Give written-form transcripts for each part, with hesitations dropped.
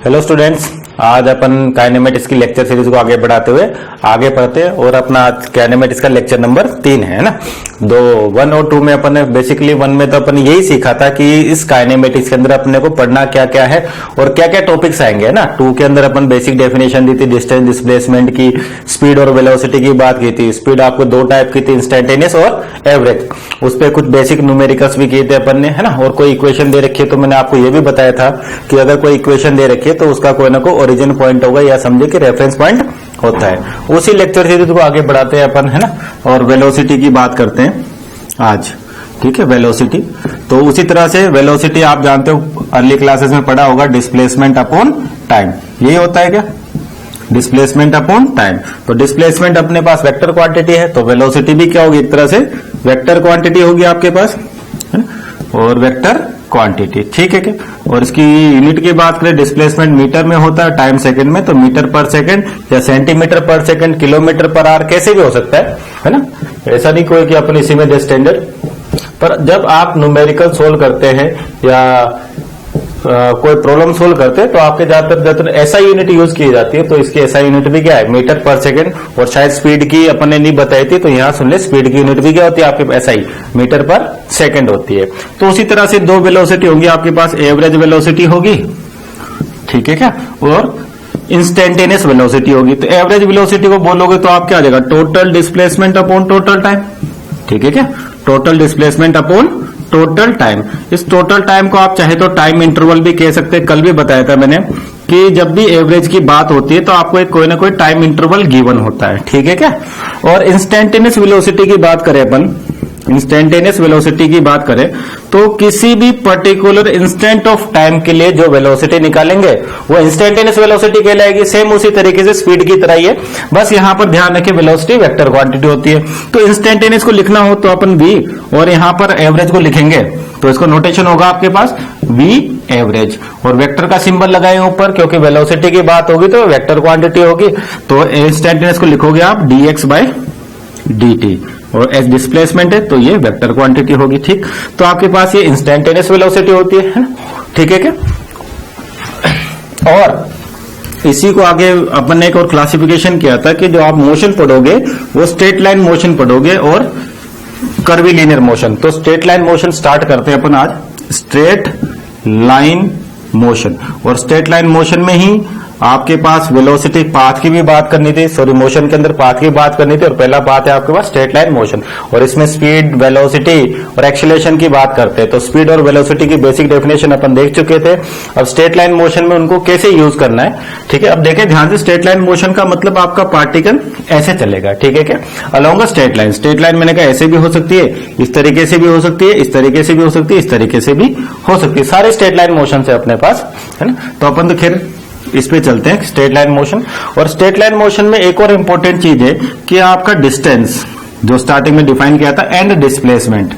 Hello students, आज अपन kinematics की lecture series को आगे बढ़ाते हुए आगे पढ़ते हैं और अपना आज काइनेमेटिक्स का लेक्चर नंबर 3 है ना। 1 और 2 में अपन ने बेसिकली 1 में तो अपन यही सीखा था कि इस काइनेमेटिक्स के अंदर अपने को पढ़ना क्या क्या है और क्या क्या टॉपिक्स आएंगे है ना। 2 के अंदर अपन बेसिक डेफिनेशन दी थी, डिस्टेंस डिस्प्लेसमेंट की, स्पीड और वेलोसिटी की बात की थी। स्पीड आपको 2 टाइप की थी, इंस्टेंटेनियस और एवरेज। उस पर कुछ बेसिक न्यूमेरिकल्स भी किए थे अपन ने है ना। और कोई इक्वेशन दे रखी है तो मैंने आपको ये भी बताया था कि अगर कोई इक्वेशन दे रखी है तो उसका कोई ना कोई ओरिजिन पॉइंट होगा या समझे कि रेफरेंस पॉइंट होता है। उसी लेक्चर सीरीज को आगे बढ़ाते हैं अपन है ना। और वेलोसिटी की बात करते हैं आज, ठीक है। वेलोसिटी तो उसी तरह से वेलोसिटी आप जानते हो, अर्ली क्लासेस में पढ़ा होगा, डिस्प्लेसमेंट अपॉन टाइम। यही होता है क्या, डिस्प्लेसमेंट अपॉन टाइम। तो डिस्प्लेसमेंट अपने पास वेक्टर क्वांटिटी है, तो वेलोसिटी भी क्या होगी, एक तरह से वेक्टर क्वांटिटी होगी आपके पास है? और वेक्टर क्वांटिटी, ठीक है क्या। और इसकी यूनिट की बात करें, डिस्प्लेसमेंट मीटर में होता है, टाइम सेकंड में, तो मीटर पर सेकंड या सेंटीमीटर पर सेकंड, किलोमीटर पर आवर, कैसे भी हो सकता है ना। ऐसा नहीं कोई कि अपन इसी में दे स्टैंडर्ड। पर जब आप न्यूमेरिकल सोल्व करते हैं या कोई प्रॉब्लम सोल्व करते हैं तो आपके ज्यादातर ऐसा यूनिट यूज की जाती है। तो इसकी ऐसा यूनिट भी क्या है, मीटर पर सेकंड। और शायद स्पीड की अपन ने नहीं बताई थी, तो यहां सुन ले, स्पीड की यूनिट भी क्या होती है आपके ऐसा ही, मीटर पर सेकंड होती है। तो उसी तरह से 2 वेलोसिटी होंगी आपके पास, एवरेज वेलोसिटी होगी, ठीक है क्या, और इंस्टेंटेनियस वेलोसिटी होगी। तो एवरेज वेलोसिटी को बोलोगे तो आप क्या आ जाएगा, total displacement upon total time, ठीक है क्या, total displacement upon total time. इस टोटल टाइम को आप चाहे तो टाइम इंटरवल भी कह सकते हैं। कल भी बताया था मैंने कि जब भी एवरेज की बात होती है तो आपको एक कोई ना कोई टाइम इंटरवल गिवन होता है, ठीक है क्या। और इंस्टेंटेनियस वेलोसिटी की बात करें अपन, इंस्टेंटेनियस वेलोसिटी की बात करें तो किसी भी पर्टिकुलर इंस्टेंट ऑफ टाइम के लिए जो वेलोसिटी निकालेंगे वो इंस्टेंटेनियस वेलोसिटी कहलाएगी। सेम उसी तरीके से स्पीड की तरह ही है, बस यहां पर ध्यान रखें वेलोसिटी वेक्टर क्वांटिटी होती है। तो इंस्टेंटेनियस को लिखना हो तो अपन v और यहां पर एवरेज को लिखेंगे, तो इसको नोटेशन होगा आपके पास v एवरेज, और वेक्टर का सिंबल लगाए ऊपर क्योंकि वेलोसिटी की बात होगी तो वेक्टर क्वांटिटी होगी। तो इंस्टेंटेनियस को लिखोगे आप dx/dt, और एज डिस्प्लेसमेंट है तो ये वेक्टर क्वांटिटी होगी, ठीक। तो आपके पास ये इंस्टेंटेनियस वेलोसिटी होती है, ठीक है क्या। और इसी को आगे अपन ने एक और क्लासिफिकेशन किया था कि जो आप मोशन पढ़ोगे वो स्ट्रेट लाइन मोशन पढ़ोगे और कर्वीलिनियर मोशन। तो स्ट्रेट लाइन मोशन स्टार्ट करते हैं अपन आज, स्ट्रेट लाइन मोशन। और स्ट्रेट लाइन मोशन में ही आपके पास वेलोसिटी पाथ की भी बात करनी थी, सॉरी मोशन के अंदर पाथ की बात करनी थी। और पहला पाथ है आपके पास स्ट्रेट लाइन मोशन, और इसमें स्पीड, वेलोसिटी और एक्सीलरेशन की बात करते हैं। तो स्पीड और वेलोसिटी की बेसिक डेफिनेशन अपन देख चुके थे। अब स्ट्रेट लाइन मोशन में उनको कैसे यूज करना है, ठीक है। अब देखें ध्यान से, स्ट्रेट लाइन मोशन का मतलब आपका पार्टिकल ऐसे चलेगा, ठीक है क्या, along a straight line. Straight line मैंने कहा ऐसे भी हो सकती है, इस तरीके से भी हो सकती है, इस तरीके से भी हो सकती है, इस तरीके से भी हो सकती है। सारे स्ट्रेट लाइन मोशन से अपने पास है ना। तो अपन तो खैर इस पे चलते हैं, स्ट्रेट लाइन मोशन। और स्ट्रेट लाइन मोशन में एक और इंपॉर्टेंट चीज है कि आपका डिस्टेंस जो स्टार्टिंग में डिफाइन किया था, and displacement,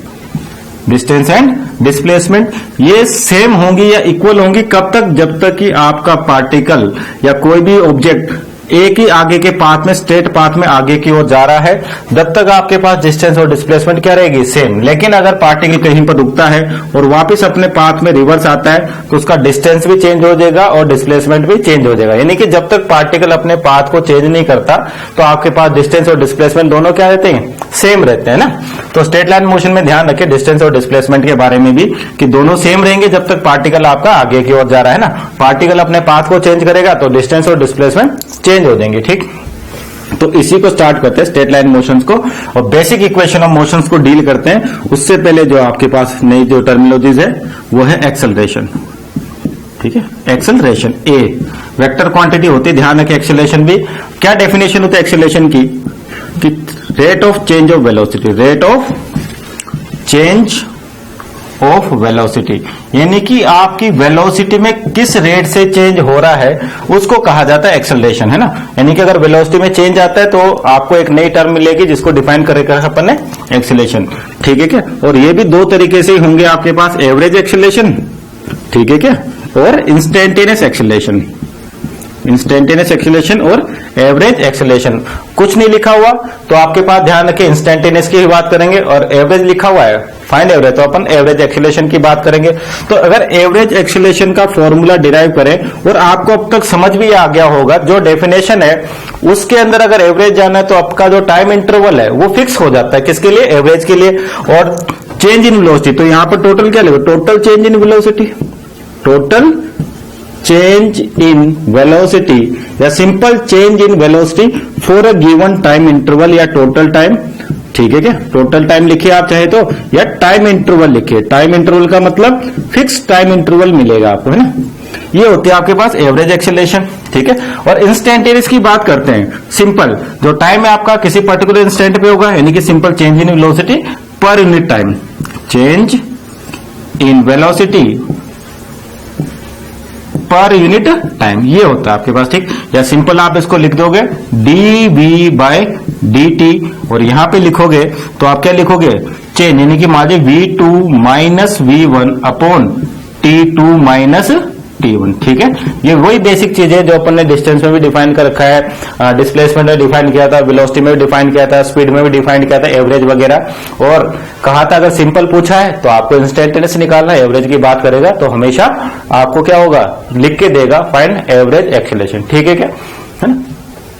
distance and displacement ये सेम होंगी या इक्वल होंगी कब तक, जब तक कि आपका पार्टिकल या कोई भी ऑब्जेक्ट एक ही आगे के पाथ में, स्ट्रेट पाथ में आगे की ओर जा रहा है, जब तक आपके पास डिस्टेंस और डिस्प्लेसमेंट क्या रहेगी, सेम। लेकिन अगर पार्टिकल कहीं पर रुकता है और वापस अपने पाथ में रिवर्स आता है तो उसका डिस्टेंस भी चेंज हो जाएगा और डिस्प्लेसमेंट भी चेंज हो जाएगा। यानी कि जब तक पार्टिकल अपने पाथ को चेंज नहीं करता तो आपके पास डिस्टेंस और डिस्प्लेसमेंट दोनों क्या रहते हैं, सेम रहते हैं ना। तो स्ट्रेट लाइन मोशन में ध्यान रखें डिस्टेंस और डिस्प्लेसमेंट के बारे में भी कि दोनों सेम रहेंगे जब तक पार्टिकल आपका आगे की ओर जा रहा है ना। पार्टिकल अपने पाथ को चेंज करेगा तो डिस्टेंस और डिस्प्लेसमेंट चेंज हो जाएंगे, ठीक। तो इसी को स्टार्ट करते हैं स्ट्रेट लाइन मोशंस को, और बेसिक इक्वेशन ऑफ मोशंस को डील करते हैं। उससे पहले जो आपके पास नई जो टर्मिनोलॉजीज है वो है एक्सेलरेशन, ठीक है। एक्सेलरेशन ए वेक्टर क्वांटिटी होती है, ध्यान रखें। एक्सेलरेशन भी क्या डेफिनेशन होता है एक्सेलरेशन की, कि rate of change of velocity, rate of change of velocity, यानी कि आपकी वेलोसिटी में किस रेट से चेंज हो रहा है उसको कहा जाता है एक्सेलरेशन, है ना। यानी कि अगर वेलोसिटी में चेंज आता है तो आपको एक नई टर्म मिलेगी जिसको डिफाइन करेगा अपन ने एक्सेलरेशन, ठीक है क्या। और ये भी 2 तरीके से ही होंगे आपके पास, एवरेज एक्सेलरेशन, ठीक है क्या, और इंस्टेंटेनियस एक्सेलरेशन, इंस्टेंटेनियस एक्सीलरेशन और एवरेज एक्सीलरेशन। कुछ नहीं लिखा हुआ तो आपके पास ध्यान रखें इंस्टेंटेनियस की ही बात करेंगे, और एवरेज लिखा हुआ है फाइंड एवरेज, तो अपन एवरेज एक्सीलरेशन की बात करेंगे। तो अगर एवरेज एक्सीलरेशन का फॉर्मूला डिराइव करें, और आपको अब तक समझ भी आ गया होगा जो डेफिनेशन है उसके अंदर अगर एवरेज जाना है तो आपका जो टाइम इंटरवल है वो फिक्स हो जाता है, किसके लिए, एवरेज के लिए। और चेंज इन वेलोसिटी, तो यहां पर टोटल क्या लेगा, total change in velocity, total change in velocity या simple change in velocity for a given time interval या टोटल टाइम, ठीक है क्या, टोटल टाइम लिखिए आप चाहे तो, या टाइम इंटरवल लिखिए। टाइम इंटरवल का मतलब फिक्स टाइम इंटरवल मिलेगा आपको, है ना। ये होती है आपके पास एवरेज एक्सीलरेशन, ठीक है। और इंस्टेंटेनियस की बात करते हैं, सिंपल जो टाइम है आपका किसी पर्टिकुलर इंस्टेंट पे होगा, यानी कि simple change in velocity per unit time, change in velocity per unit time, ये होता है आपके पास, ठीक। या सिंपल आप इसको लिख दोगे dv बाय dt, और यहां पे लिखोगे तो आप क्या लिखोगे, चेंज यानी कि मान लीजिए v2 minus v1 upon t2 minus t1, ठीक है। ये वही बेसिक चीज है जो अपन ने डिस्टेंस में भी डिफाइन कर रखा है, डिस्प्लेसमेंट में डिफाइन किया था, वेलोसिटी में भी डिफाइन किया था, स्पीड में भी डिफाइन किया था, एवरेज वगैरह। और कहा था अगर सिंपल पूछा है तो आपको इंस्टेंटेनियस निकालना है, एवरेज की बात करेगा तो हमेशा आपको क्या होगा, लिख के देगा फाइंड एवरेज एक्सीलरेशन, ठीक है क्या, है ना।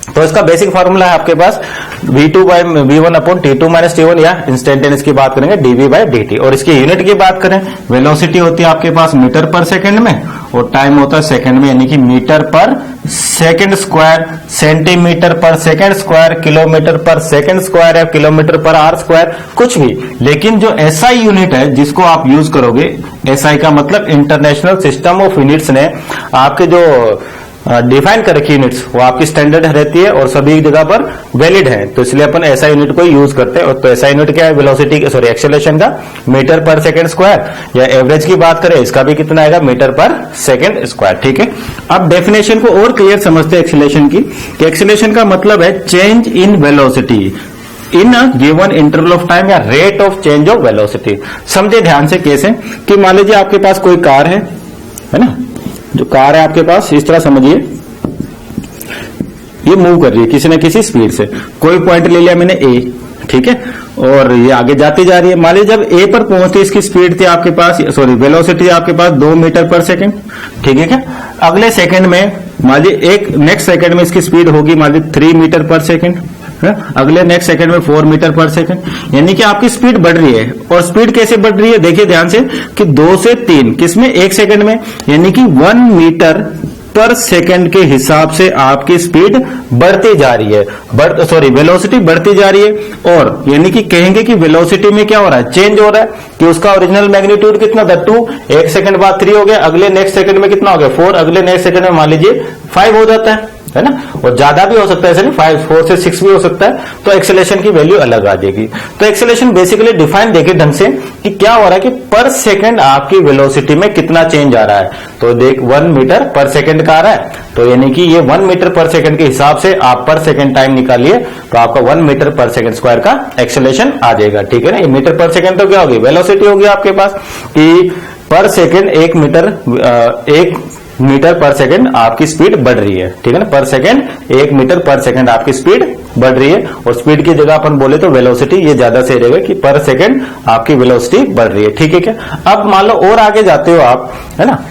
तो इसका बेसिक फॉर्मूला है आपके पास v2 bye v1 upon t2 minus t1, या इंस्टेंटेनियस की बात करेंगे dv बाय dt। और इसकी यूनिट की बात करें, वेलोसिटी होती है आपके पास मीटर पर सेकंड में, और टाइम होता है सेकंड में, यानी कि metre per second square, centimetre पर सेकंड स्क्वायर, किलोमीटर पर सेकंड स्क्वायर या किलोमीटर पर आर स्क्वायर, कुछ भी। लेकिन जो SI यूनिट है जिसको आप यूज करोगे, SI का मतलब इंटरनेशनल सिस्टम ऑफ यूनिट्स ने आपके जो डिफाइन कर रखी यूनिट्स वो आपकी स्टैंडर्ड रहती है और सभी जगह पर वैलिड है, तो इसलिए अपन SI यूनिट को यूज करते हैं। और तो SI यूनिट क्या है, वेलोसिटी सॉरी एक्सीलरेशन का मीटर पर सेकंड स्क्वायर, या एवरेज की बात करें इसका भी कितना आएगा, मीटर पर सेकंड स्क्वायर, ठीक है। अब डेफिनेशन को और क्लियर समझते हैं एक्सीलरेशन की, कि एक्सीलरेशन का मतलब है change in velocity in a given interval of time, या rate of change of velocity. समझे ध्यान से कैसे, कि मान लीजिए आपके पास कोई कार है ना, जो कार है आपके पास, इस तरह समझिए ये मूव कर रही है किसी न किसी स्पीड से, कोई पॉइंट ले लिया मैंने ए, ठीक है, और ये आगे जाती जा रही है। मान लीजिए जब ए पर पहुंचती इसकी स्पीड थी आपके पास, सॉरी वेलोसिटी आपके पास 2 मीटर पर सेकंड, ठीक है क्या। अगले सेकंड में मान लीजिए एक नेक्स्ट सेकंड में इसकी स्पीड होगी मान लीजिए 3 मीटर पर सेकंड, अगले नेक्स्ट सेकंड में 4 मीटर पर सेकंड, यानी कि आपकी स्पीड बढ़ रही है। और स्पीड कैसे बढ़ रही है, देखिए ध्यान से, कि 2 से 3 किसमें, एक सेकंड में, यानी कि 1 मीटर पर सेकंड के हिसाब से आपकी स्पीड बढ़ती जा रही है, सॉरी वेलोसिटी बढ़ती जा रही है। और यानी कि कहेंगे कि वेलोसिटी में क्या हो रहा है, चेंज हो रहा है, कि उसका ओरिजिनल मैग्नीट्यूड कितना था 2, एक सेकंड बाद 3 हो गया, अगले नेक्स्ट सेकंड में कितना हो गया 4, अगले नेक्स्ट सेकंड में मान लीजिए 5 हो जाता है ना, और ज्यादा भी हो सकता है, ऐसे नहीं 5, 4 से 6 भी हो सकता है, तो एक्सेलरेशन की वैल्यू अलग आ जाएगी। तो एक्सेलरेशन बेसिकली डिफाइन देखे ढंग से कि क्या हो रहा है कि पर सेकंड आपकी वेलोसिटी में कितना चेंज आ रहा है। तो देख 1 मीटर पर सेकंड का आ रहा है, तो यानी कि ये 1 मीटर पर सेकंड के हिसाब से आप पर सेकंड टाइम निकालिए, तो आपका 1 मीटर पर सेकंड स्क्वायर का एक्सेलरेशन आ जाएगा, ठीक है ना। ये मीटर पर सेकंड तो क्या होगी, वेलोसिटी होगी आपके पास, कि पर सेकंड 1 मीटर पर सेकंड आपकी स्पीड बढ़ रही है, ठीक है ना। पर सेकंड 1 मीटर पर सेकंड आपकी स्पीड बढ़ रही है, और स्पीड की जगह अपन बोले तो वेलोसिटी, ये ज्यादा सही रहेगा कि पर सेकंड आपकी वेलोसिटी बढ़ रही है, ठीक है क्या। अब मान लो और आगे जाते हो आप, है ना,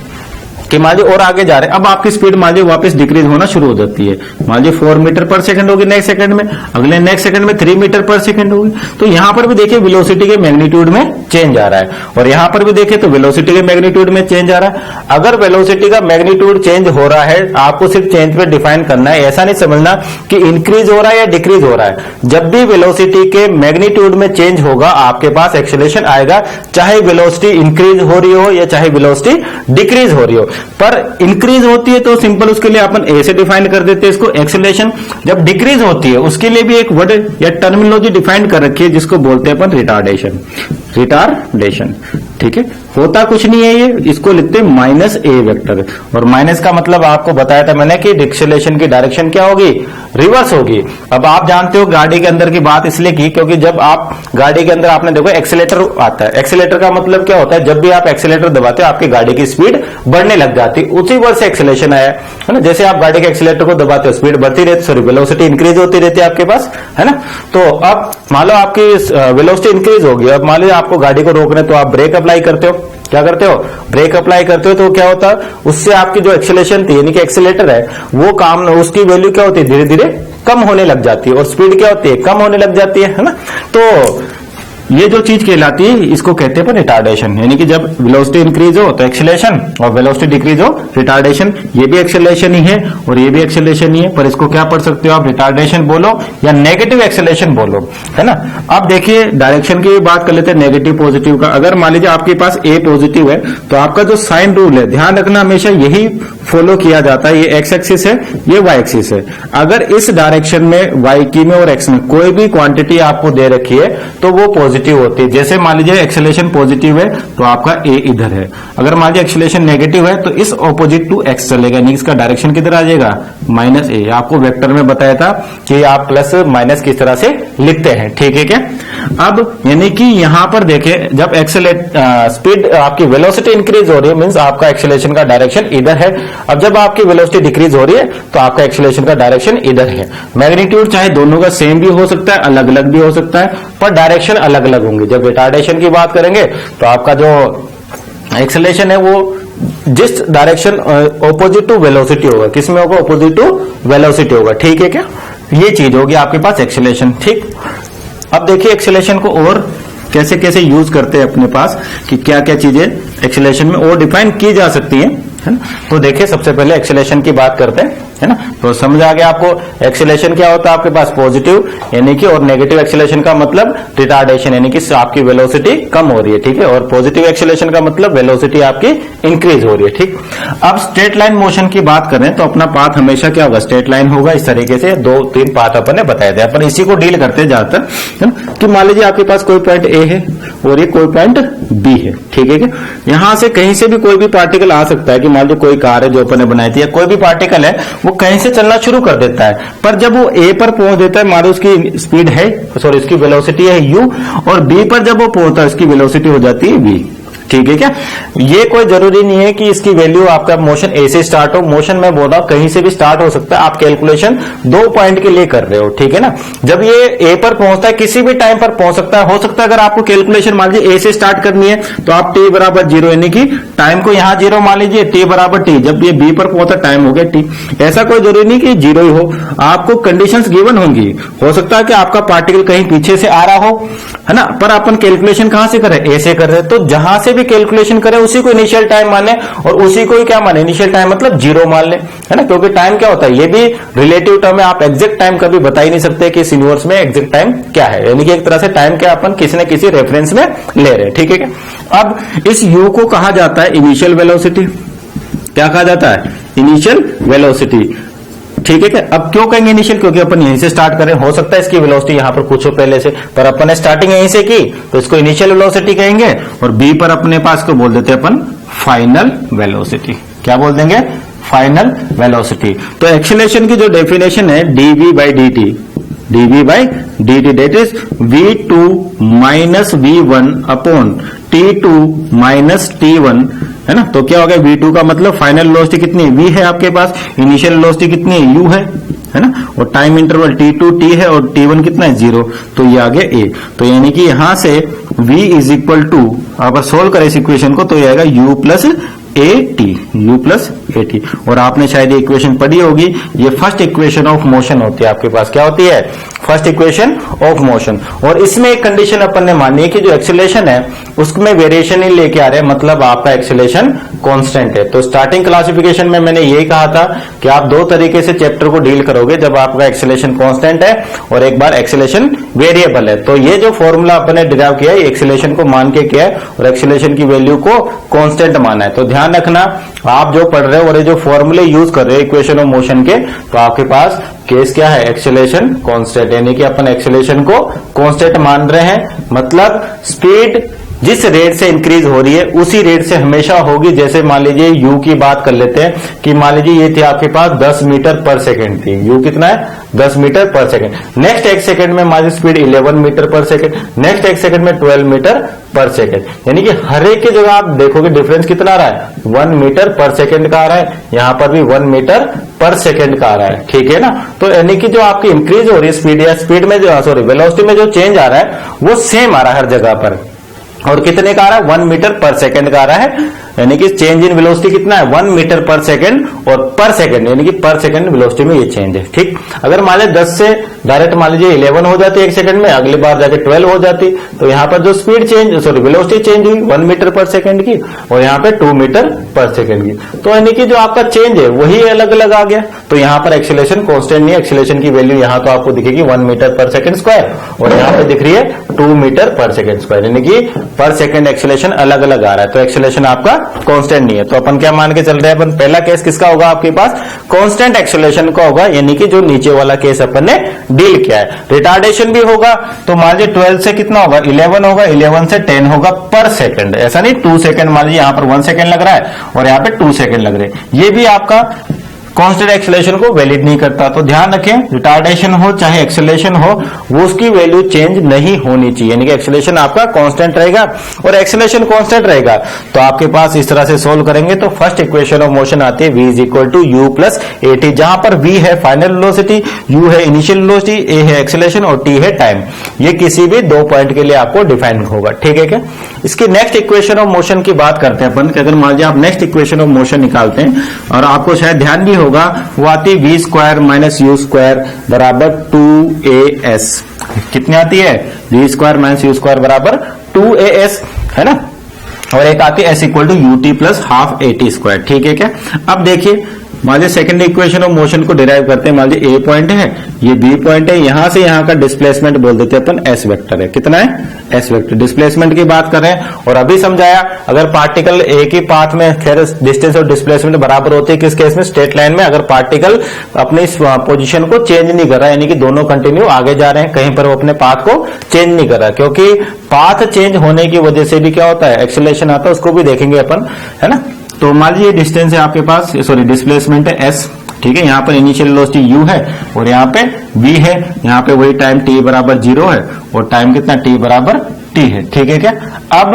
कि मान लीजिए और आगे जा रहे हैं, अब आपकी स्पीड मान लीजिए वापस डिक्रीज होना शुरू हो जाती है, मान लीजिए 4 मीटर पर सेकंड होगी नेक्स्ट सेकंड में, अगले नेक्स्ट सेकंड में 3 मीटर पर सेकंड होगी। तो यहां पर भी देखिए वेलोसिटी के मैग्नीट्यूड में चेंज आ रहा है, और यहां पर भी देखिए तो वेलोसिटी के मैग्नीट्यूड में चेंज आ रहा है। अगर वेलोसिटी का मैग्नीट्यूड चेंज हो रहा है, आपको सिर्फ चेंज पे डिफाइन करना है, ऐसा नहीं समझना कि इंक्रीज हो रहा है या डिक्रीज हो रहा है। जब भी वेलोसिटी के मैग्नीट्यूड में चेंज होगा आपके पास एक्सेलरेशन आएगा, चाहे वेलोसिटी इंक्रीज हो रही हो या चाहे वेलोसिटी डिक्रीज हो रही हो। पर इंक्रीज होती है तो सिंपल उसके लिए अपन ए से डिफाइन कर देते हैं इसको एक्सेलरेशन। जब डिक्रीज होती है उसके लिए भी एक वर्ड या टर्मिनोलॉजी डिफाइन कर रखी है जिसको बोलते हैं अपन रिटार्डेशन, ठीक है, होता कुछ नहीं है, ये इसको लिखते हैं माइनस ए वेक्टर। और माइनस का मतलब आपको बताया था मैंने कि एक्सेलरेशन की डायरेक्शन क्या होगी, रिवर्स होगी। अब आप जानते हो गाड़ी के अंदर की बात इसलिए की क्योंकि जब आप गाड़ी के अंदर आपने देखो एक्सीलेटर आता है, एक्सीलेटर का मतलब क्या होता है, जब भी आप एक्सीलेटर दबाते हो आपकी गाड़ी की स्पीड बढ़ने लग जाती है, उसी वर्ड से एक्सेलरेशन आया है ना। जैसे आप गाड़ी के एक्सीलेटर को दबाते हो स्पीड बढ़ती रहती, सॉरी वेलोसिटी इंक्रीज होती रहती है आपके पास, है ना। तो अब मान लो आपकी वेलोसिटी इंक्रीज होगी, अब मान लो आपको गाड़ी को रोकने तो आप ब्रेक अप्लाई करते हो, क्या करते हो, ब्रेक अप्लाई करते हो, तो क्या होता है उससे आपकी जो एक्सेलरेशन थी यानी कि एक्सीलेटर है वो काम, उसकी वैल्यू क्या होती है, धीरे धीरे कम होने लग जाती है और स्पीड क्या होती है, कम होने लग जाती है ना। तो ये जो चीज कहलाती है इसको कहते हैं रिटार्डेशन, यानी कि जब वेलोसिटी इंक्रीज हो तो एक्सेलरेशन और वेलोसिटी डिक्रीज हो रिटार्डेशन। ये भी एक्सेलरेशन ही है और ये भी एक्सेलरेशन ही है, पर इसको क्या पढ़ सकते हो आप, रिटार्डेशन बोलो या नेगेटिव एक्सेलरेशन बोलो, है ना। अब देखिए डायरेक्शन की बात कर लेते हैं नेगेटिव पॉजिटिव का। अगर मान लीजिए आपके पास ए पॉजिटिव है तो आपका जो साइन रूल है, ध्यान रखना हमेशा यही फॉलो किया जाता है। ये एक्स एक्सिस है, ये वाई एक्सिस है। अगर इस डायरेक्शन में वाई की में और एक्स में कोई भी क्वांटिटी आपको दे रखी है तो वो पॉजिटिव होती है। जैसे मान लीजिए एक्सेलरेशन पॉजिटिव है तो आपका ए इधर है, अगर मान लीजिए एक्सेलरेशन नेगेटिव है तो इस ऑपोजिट टू एक्स चलेगा, यानी इसका डायरेक्शन किधर आ जाएगा, माइनस ए। आपको वेक्टर में बताया था कि आप प्लस माइनस किस तरह से लिखते हैं, ठीक है क्या। अब यानी कि यहां पर देखें जब स्पीड आपकी वेलोसिटी इंक्रीज हो रही है मींस आपका एक्सेलरेशन का डायरेक्शन इधर है। अब जब आपकी वेलोसिटी डिक्रीज हो रही है तो आपका एक्सेलरेशन का डायरेक्शन इधर है। मैग्नीट्यूड चाहे दोनों का सेम भी हो सकता है, अलग अलग भी हो सकता है, पर डायरेक्शन अलग अलग होंगे। जब रिटार्डेशन की बात करेंगे तो आपका जो एक्सेलरेशन है वो जिस डायरेक्शन ऑपोजिट टू वेलोसिटी होगा, किसमें होगा, ऑपोजिट टू वेलोसिटी होगा, ठीक है क्या। ये चीज होगी आपके पास एक्सेलरेशन, ठीक। अब देखिए एक्सेलरेशन को और कैसे कैसे यूज करते हैं अपने पास, कि क्या क्या चीजें एक्सेलरेशन में और डिफाइन की जा सकती है ना। तो देखिए सबसे पहले एक्सेलरेशन की बात करते हैं, है ना। तो समझ आ गया आपको एक्सेलरेशन क्या होता है आपके पास, पॉजिटिव यानी कि, और नेगेटिव एक्सेलरेशन का मतलब रिटार्डेशन यानी कि आपकी वेलोसिटी कम हो रही है, ठीक है। और पॉजिटिव एक्सेलरेशन का मतलब वेलोसिटी आपकी इंक्रीज हो रही है, ठीक। अब स्ट्रेट लाइन मोशन की बात करें तो अपना पाथ हमेशा क्या होगा, स्ट्रेट लाइन होगा। इस तरीके से 2-3 पाथ अपन ने बताए थे, अपन इसी को डील करते हैं ज्यादातर, है ना। कि मान लीजिए आपके पास कोई पॉइंट ए है और ये कोई पॉइंट बी है, ठीक है क्या। यहां से कहीं से भी कोई भी पार्टिकल आ सकता है, कि मान लीजिए कोई कार है जो अपन ने बनाई थी, या कोई भी पार्टिकल है वो कहीं से चलना शुरू कर देता है, पर जब वो ए पर पहुंच देता है, मान लो उसकी स्पीड है, सॉरी इसकी वेलोसिटी है u, और बी पर जब वो पहुंचता है उसकी वेलोसिटी हो जाती है v, ठीक है क्या। ये कोई जरूरी नहीं है कि इसकी वैल्यू आपका मोशन ए से स्टार्ट हो, मोशन में बोल रहा हूं कहीं से भी स्टार्ट हो सकता है। आप कैलकुलेशन 2 पॉइंट के लिए कर रहे हो, ठीक है ना। जब ये ए पर पहुंचता है किसी भी टाइम पर पहुंच सकता है, हो सकता है अगर आपको कैलकुलेशन मान लीजिए ए से स्टार्ट करनी है तो आप t बराबर 0 यानी कि टाइम को यहां 0 मान लीजिए, t बराबर t, जब ये बी पर पहुंचा टाइम हो गया t। ऐसा कोई जरूरी नहीं कि 0 ही हो, आपको कंडीशंस गिवन होंगी। हो सकता है कि आपका पार्टिकल कहीं पीछे से आ रहा हो, है ना, पर अपन कैलकुलेशन कहां से कर रहे हैं, ए से कर रहे हैं। तो जहां से भी कैलकुलेशन करें उसी को इनिशियल टाइम माने और उसी को ही क्या माने, इनिशियल टाइम मतलब 0 मान ले, है ना। क्योंकि टाइम क्या होता है, ये भी रिलेटिव टर्म है, आप एग्जैक्ट टाइम कभी बता ही नहीं सकते कि इस यूनिवर्स में एग्जैक्ट टाइम क्या है, यानी कि एक तरह से टाइम क्या अपन किसी न किसी रेफरेंस में ले रहे हैं, ठीक है क्या। अब इस u को कहा जाता है इनिशियल वेलोसिटी, क्या कहा जाता है, इनिशियल वेलोसिटी, ठीक है क्या। अब क्यों कहेंगे इनिशियल, क्योंकि अपन यहीं से स्टार्ट करें, हो सकता है इसकी वेलोसिटी यहां पर कुछ हो पहले से, पर अपन ने स्टार्टिंग यहीं से की तो इसको इनिशियल वेलोसिटी कहेंगे, और बी पर अपने पास को बोल देते हैं अपन फाइनल वेलोसिटी, क्या बोल देंगे, फाइनल वेलोसिटी। तो एक्सेलरेशन की जो डेफिनेशन है dv by dt, dv by dt that is v2 minus v1 upon t2 minus t1, है ना। तो क्या हो गया, v2 का मतलब फाइनल वेलोसिटी कितनी है, v है आपके पास, इनिशियल वेलोसिटी कितनी है, u है ना, और टाइम इंटरवल t2 t है और t1 कितना है 0, तो ये आ गया a। तो यानी कि यहां से v इज इक्वल टू, अगर सोल्व करें इस इक्वेशन को तो ये आएगा u प्लस at, और आपने शायद ये इक्वेशन पढ़ी होगी, ये फर्स्ट इक्वेशन ऑफ मोशन होती है आपके पास, क्या होती है, फर्स्ट इक्वेशन ऑफ मोशन। और इसमें एक कंडीशन अपन ने मानी है कि जो एक्सेलरेशन है उसमें वेरिएशन ही लेके आ रहे हैं, मतलब आपका एक्सेलरेशन कांस्टेंट है। तो स्टार्टिंग क्लासिफिकेशन में मैंने यही कहा था कि आप 2 तरीके से चैप्टर को डील करोगे, जब आपका एक्सेलरेशन कांस्टेंट है और एक बार एक्सेलरेशन वेरिएबल है। तो ये जो फॉर्मूला अपन ने डिराइव किया है एक्सेलरेशन को मान के किया है और एक्सेलरेशन की वैल्यू को कांस्टेंट माना है। तो ध्यान रखना आप जो पढ़ रहे हो और ये जो फॉर्मूले यूज कर रहे हो इक्वेशन ऑफ मोशन के, तो आपके पास केस क्या है, एक्सेलरेशन कांस्टेंट, यानी कि अपन एक्सेलरेशन को कांस्टेंट मान रहे हैं, मतलब स्पीड जिस रेट से इंक्रीज हो रही है उसी रेट से हमेशा होगी। जैसे मान लीजिए यू की बात कर लेते हैं कि मान लीजिए ये थी आपके पास 10 मीटर पर सेकंड थी, यू कितना है 10 मीटर पर सेकंड। नेक्स्ट एक सेकंड में मान लीजिए speed 11 metre per second, next एक सेकंड में 12 मीटर पर सेकंड, यानी कि हर एक की जगह आप देखोगे डिफरेंस कितना आ रहा है 1 मीटर पर सेकंड का आ रहा है, यहां पर भी 1 मीटर पर सेकंड का आ रहा है, ठीक है ना। तो यानी कि जो आपकी इंक्रीज हो रही है स्पीड या स्पीड में जो सॉरी वेलोसिटी में जो चेंज आ रहा है वो सेम आ रहा है हर जगह पर, और कितने का आ रहा है 1 मीटर पर सेकंड का आ रहा है, यानी कि चेंज इन वेलोसिटी कितना है 1 मीटर पर सेकंड, और पर सेकंड यानी कि पर सेकंड वेलोसिटी में ये चेंज है, ठीक। अगर मान लीजिए 10 से डायरेक्ट मान लीजिए 11 हो जाती है एक सेकंड में, अगली बार जाके 12 हो जाती, तो यहाँ पर जो speed change sorry velocity change हुई 1 मीटर पर सेकंड की, और यहाँ पे 2 मीटर पर सेकंड की, तो यानी कि जो आपका चेंज है वही अलग अलग आ गया। तो यहाँ पर एक्सीलरेशन कांस्टेंट नहीं है, एक्सीलरेशन की वैल्यू यहाँ तो आपको दिखेगी 1 मीटर पर सेकंड स्क्वायर, और यहाँ पे दिख रही है 2 मीटर पर सेकंड स्क्वायर, यानी कि पर सेकंड एक्सीलरेशन अलग अलग आ रहा है, तो एक्सीलरेशन आपका कांस्टेंट नहीं है। तो अपन क्या मान के चल रहे हैं, अपन पहला केस किसका होगा आपके पास कांस्टेंट एक्सीलरेशन का होगा, यानी कि जो नीचे वाला केस अपन ने डील किया है। रिटार्डेशन भी होगा, तो मान लीजिए 12 से कितना होगा 11 होगा, 11 से 10 होगा पर सेकंड, ऐसा नहीं 2 सेकंड, मान लीजिए यहाँ पर 1 सेकंड लग रहा है और यहाँ पे 2 सेकंड लग रहे हैं, ये भी आपका कांस्टेंट एक्सेलरेशन को वैलिड नहीं करता। तो ध्यान रखें रिटार्डेशन हो चाहे एक्सेलरेशन हो वो उसकी वैल्यू चेंज नहीं होनी चाहिए, यानी कि एक्सेलरेशन आपका कांस्टेंट रहेगा और एक्सेलरेशन कांस्टेंट रहेगा। तो आपके पास इस तरह से सोल्व करेंगे तो फर्स्ट इक्वेशन ऑफ मोशन आती है v is equal to u plus a t, जहां पर v है फाइनल वेलोसिटी, u है इनिशियल वेलोसिटी, a है एक्सेलरेशन और t है टाइम। ये किसी भी 2 पॉइंट के लिए आपको डिफाइन होगा, ठीक है क्या। इसकी नेक्स्ट इक्वेशन ऑफ मोशन की बात करते हैं अपन कि अगर मान लीजिए आप नेक्स्ट इक्वेशन ऑफ मोशन निकालते हैं और आपको शायद ध्यान भी होगा वो आती v square minus u square बराबर 2as, कितनी आती है v square minus u square बराबर 2as, है ना। और एक आती है s equal to u t plus half a t square, ठीक है क्या। अब देखिए मान लीजिए सेकंड इक्वेशन ऑफ मोशन को डिराइव करते हैं, मान लीजिए ए पॉइंट है ये बी पॉइंट है, यहां से यहां का डिस्प्लेसमेंट बोल देते हैं अपन एस वेक्टर है, कितना है एस वेक्टर, डिस्प्लेसमेंट की बात कर रहे हैं। और अभी समझाया अगर पार्टिकल एक ही पाथ में खैर डिस्टेंस और डिस्प्लेसमेंट बराबर होते हैं, किस केस में स्ट्रेट लाइन में, अगर पार्टिकल अपनी पोजीशन को चेंज नहीं कर रहा है, यानी कि दोनों कंटिन्यू आगे जा रहे हैं, कहीं पर वो अपने पाथ को चेंज नहीं कर रहा, क्योंकि पाथ चेंज होने की वजह से भी क्या होता है एक्सेलरेशन आता है, उसको भी देखेंगे अपन, है ना। तो मान लीजिए डिस्टेंस है आपके पास सॉरी डिस्प्लेसमेंट है s, ठीक है, यहाँ पर इनिशियल वेलोसिटी u है और यहाँ पे v है, यहाँ पे वही टाइम t बराबर 0 है और टाइम कितना t बराबर t है, ठीक है क्या। अब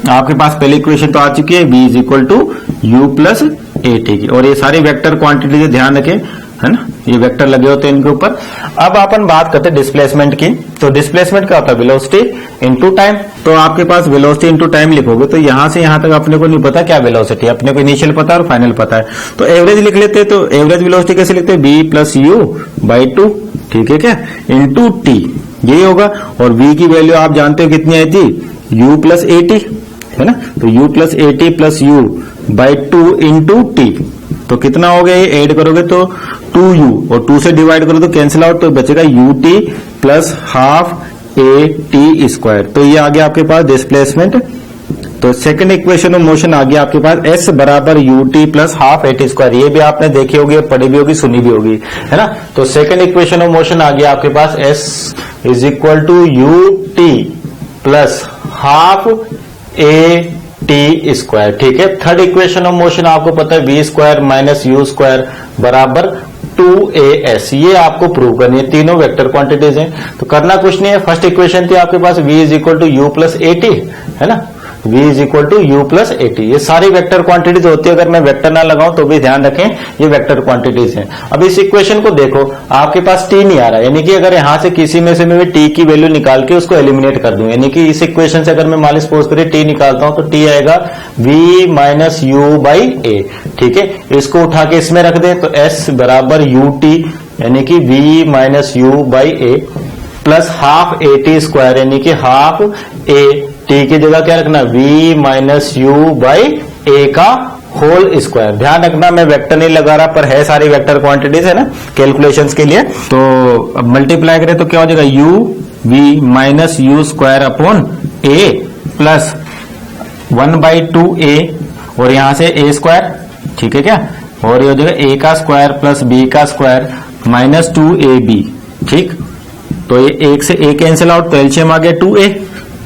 आपके पास पहली इक्वेशन तो आ चुकी है v is equal to u plus a t की, और ये सारी वेक्टर क्वांटिटी ध्यान रखें, है ना, ये वेक्टर लगे होते हैं इनके ऊपर। अब अपन बात करते हैं डिस्प्लेसमेंट की, तो डिस्प्लेसमेंट क्या होता है वेलोसिटी इनटू टाइम। तो आपके पास वेलोसिटी इनटू टाइम लिखोगे तो यहां से यहां तक अपने को नहीं पता क्या वेलोसिटी, अपने को इनिशियल पता है और फाइनल पता है, तो एवरेज लिख लेते हैं। तो एवरेज वेलोसिटी कैसे लिखते हैं b प्लस यू बाई 2, ठीक है क्या, इंटू टी, यही होगा। और v की वैल्यू आप जानते हो कितनी आई थी u प्लस ए टी, है ना, तो u plus a T plus you by 2 into T, तो कितना हो गया, ये ऐड करोगे तो 2u और 2 से डिवाइड करो तो कैंसिल आउट, तो बचेगा ut plus half a t square. तो ये आ गया आपके पास डिस्प्लेसमेंट। तो सेकंड इक्वेशन ऑफ मोशन आ गया आपके पास s बराबर ut plus half a t square, ये भी आपने देखी होगी, पढ़ी भी होगी, सुनी भी होगी, है ना। तो सेकंड इक्वेशन ऑफ मोशन आ गया आपके पास s is equal to ut plus half a t square, ठीक है। थर्ड इक्वेशन ऑफ मोशन आपको पता है v square minus u square बराबर 2as, ये आपको प्रूव करनी है, तीनों वेक्टर क्वांटिटीज हैं। तो करना कुछ नहीं है, फर्स्ट इक्वेशन थी आपके पास v is equal to u plus a t, है ना, v is equal to u plus a t, ये सारी वेक्टर क्वांटिटीज होती है, अगर मैं वेक्टर ना लगाऊं तो भी ध्यान रखें ये वेक्टर क्वांटिटीज हैं। अब इस इक्वेशन को देखो आपके पास t नहीं आ रहा, यानी कि अगर यहां से किसी में से मैं t की वैल्यू निकाल के उसको एलिमिनेट कर दूं, यानी कि इस इक्वेशन से अगर मैं मान सपोज करिए t निकालता हूं तो t आएगा v माइनस यू बाई ए, ठीक है। इसको उठा के इसमें रख दे तो s बराबर यू टी यानी कि v minus you by A plus half a t square यानी कि हाफ ए टी की जगह क्या रखना v माइनस यू बाई ए का होल स्क्वायर। ध्यान रखना मैं वेक्टर नहीं लगा रहा पर है सारी वेक्टर क्वांटिटीज, है ना, कैलकुलेशंस के लिए। तो अब मल्टीप्लाई करें तो क्या हो जाएगा u v minus u square upon ए प्लस 1/2a और यहां से a स्क्वायर, ठीक है क्या, और ये हो जाएगा a का स्क्वायर प्लस b का स्क्वायर माइनस 2ab, ठीक। तो ये 1 से a कैंसिल आउट तो एलसीएम आ गया 2a,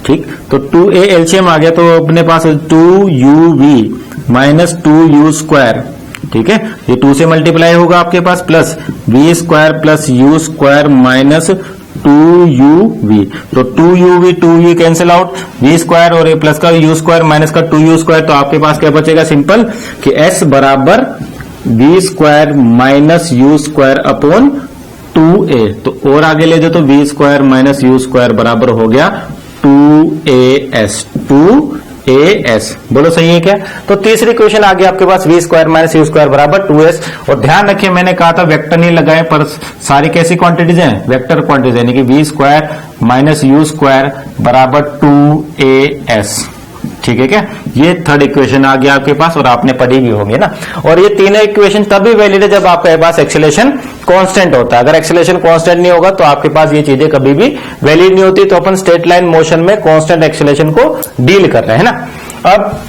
ठीक, तो 2a एलसीएम आ गया तो अपने पास 2uv माइनस 2u स्क्वायर, ठीक है, ये 2 से मल्टीप्लाई होगा आपके पास, plus v square plus u square minus 2uv, तो 2uv 2u cancel out, v square और ये प्लस का u स्क्वायर माइनस का 2u स्क्वायर, तो आपके पास क्या बचेगा सिंपल कि s बराबर v square minus u square upon 2a, तो और आगे ले जाओ तो v square minus u square बराबर हो गया 2as, 2as, बोलो सही है क्या? तो तीसरी क्वेश्चन आ गया आपके पास v square minus u square बराबर 2s, और ध्यान रखिए मैंने कहा था वेक्टर नहीं लगाए, पर सारी कैसी क्वांटिटीज हैं? वेक्टर क्वांटिटीज, यानी कि v square minus u square बराबर 2as, ठीक है क्या? ये थर्ड इक्वेशन आ गया आपके पास और आपने पढ़ी भी होगी ना। और ये तीनों इक्वेशन तभी वैलिड है जब आपके पास एक्सेलरेशन कांस्टेंट होता है। अगर एक्सेलरेशन कांस्टेंट नहीं होगा तो आपके पास ये चीजें कभी भी वैलिड नहीं होती। तो अपन स्ट्रेट लाइन मोशन में कांस्टेंट एक्सेलरेशन को डील कर रहे हैं ना। अब